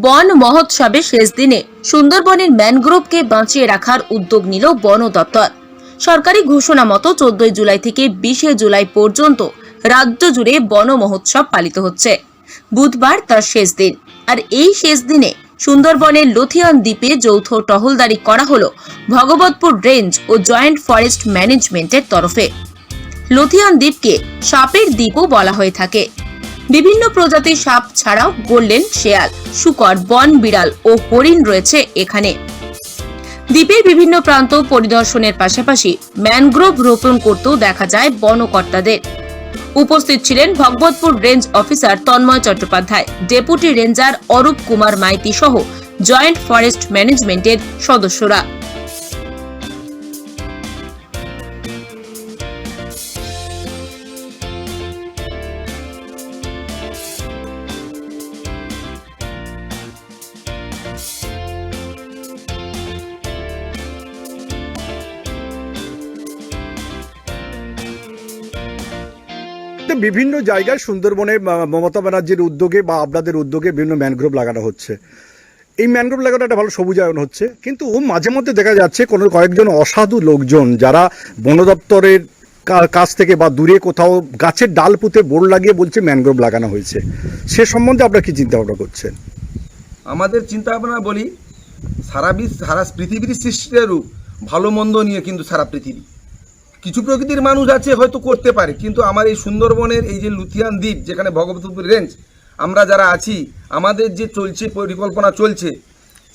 বন মহোৎসবের শেষ দিনে সুন্দরবনের ম্যানগ্রোভকে বাঁচিয়ে রাখার উদ্যোগ নিল বন দপ্তর। সরকারি ঘোষণা মতো 14 জুলাই থেকে 20 জুলাই পর্যন্ত রাজ্য জুড়ে বন মহোৎসব পালিত হচ্ছে। বুধবার তার শেষ দিন, আর এই শেষ দিনে সুন্দরবনের লথিয়ান দ্বীপে যৌথ টহলদারি করা হলো ভগবতপুর রেঞ্জ ও জয়েন্ট ফরেস্ট ম্যানেজমেন্টের তরফে। লথিয়ান দ্বীপকে সাপের দ্বীপও বলা হয়ে থাকে। বিভিন্ন প্রজাতির সাপ ছাড়াও গোল্ডেন শেয়াল, শূকর, বন বিড়াল ও হরিণ রয়েছে এখানে। দ্বীপের বিভিন্ন প্রান্ত পরিদর্শনের পাশাপাশি ম্যানগ্রোভ রোপণ করতেও দেখা যায় বনকর্তাদের। উপস্থিত ছিলেন Bhagabatpur range officer Tanmoy Chattopadhyay, deputy ranger Arup Kumar Maiti সহ জয়েন্ট ফরেস্ট ম্যানেজমেন্টের সদস্যরা। বিভিন্ন জায়গায় সুন্দরবনে মমতা ব্যানার্জির উদ্যোগে বা আপনাদের উদ্যোগে বিভিন্ন ম্যানগ্রোভ লাগানো হচ্ছে। এই ম্যানগ্রোভ লাগানো একটা ভালো সবুজায়ন হচ্ছে, কিন্তু মাঝে মধ্যে দেখা যাচ্ছে কয়েকজন অসাধু লোকজন যারা বন দপ্তরের কাছ থেকে বা দূরে কোথাও গাছের ডাল পুঁতে বোর্ড লাগিয়ে বলছে ম্যানগ্রোভ লাগানো হয়েছে। সে সম্বন্ধে আপনারা কি চিন্তা ভাবনা করছেন? আমাদের চিন্তা ভাবনা বলি, সারা পৃথিবীর সৃষ্টির রূপ ভালো মন্দ নিয়ে কিন্তু সারা পৃথিবী। কিছু প্রকৃতির মানুষ আছে হয়তো করতে পারে, কিন্তু আমার এই সুন্দরবনের এই যে লুথিয়ান দ্বীপ, যেখানে ভগবতপুর রেঞ্জ আমরা যারা আছি, আমাদের যে পরিকল্পনা চলছে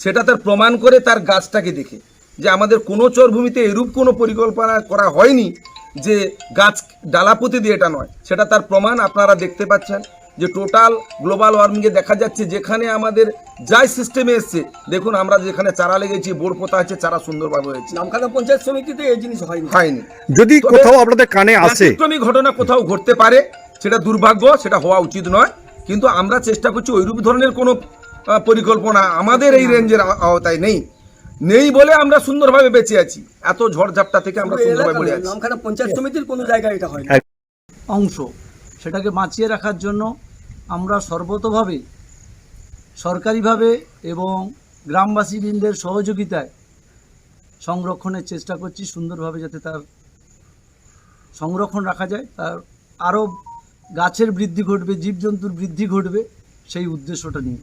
সেটা তার প্রমাণ করে তার গাছটাকে দেখে যে আমাদের কোনো চরভূমিতে এরূপ কোনো পরিকল্পনা করা হয়নি যে গাছ ডালাপুঁতে দিয়ে এটা নয়। সেটা তার প্রমাণ আপনারা দেখতে পাচ্ছেন যে টোটাল গ্লোবাল ওয়ার্মিংয়ে দেখা যাচ্ছে যেখানে আমাদের যাই সিস্টেমে এসছে, দেখুন আমরা যেখানে চারা লেগেছি, বোর্ড পোতা হচ্ছে, চারা সুন্দরভাবে হয়েছে। নামখানা পঞ্চায়েত সমিতিতে এই জিনিস হয়নি। যদি কোথাও আপনাদের কানে আসে ব্যতিক্রমী ঘটনা কোথাও ঘটতে পারে, সেটা দুর্ভাগ্য, সেটা হওয়া উচিত নয়, কিন্তু আমরা চেষ্টা করছি ওইরূপ ধরনের কোনো পরিকল্পনা আমাদের এই রেঞ্জের আওতায় নেই বলে আমরা সুন্দরভাবে বেঁচে আছি। এত ঝড়ঝাপটা থেকে আমরা সুন্দরভাবে বেঁচে আছি। নামখানা পঞ্চায়েত সমিতির কোনো জায়গায় এটা হয় অংশ, সেটাকে বাঁচিয়ে রাখার জন্য আমরা সর্বতোভাবে সরকারিভাবে এবং গ্রামবাসীদের সহযোগিতায় সংরক্ষণের চেষ্টা করছি, সুন্দরভাবে যাতে তার সংরক্ষণ রাখা যায়, তার আরও গাছের বৃদ্ধি ঘটবে, জীবজন্তুর বৃদ্ধি ঘটবে, সেই উদ্দেশ্যটা নিয়ে।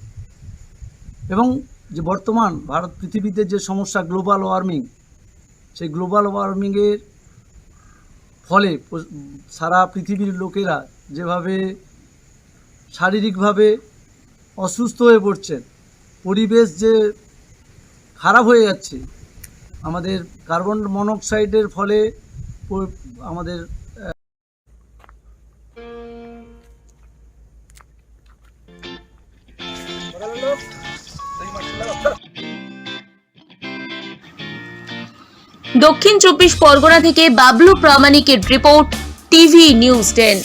এবং যে বর্তমান ভারত পৃথিবীতে যে সমস্যা গ্লোবাল ওয়ার্মিং, সেই গ্লোবাল ওয়ার্মিংয়ের ফলে সারা পৃথিবীর লোকেরা যেভাবে শারীরিকভাবে অসুস্থ হয়ে পড়ছেন, পরিবেশ যে খারাপ হয়ে যাচ্ছে, আমাদের কার্বন মনোক্সাইডের ফলে আমাদের দক্ষিণ 24 পরগনা থেকে বাবলু প্রামাণিকের রিপোর্ট, টিভি নিউজ 10।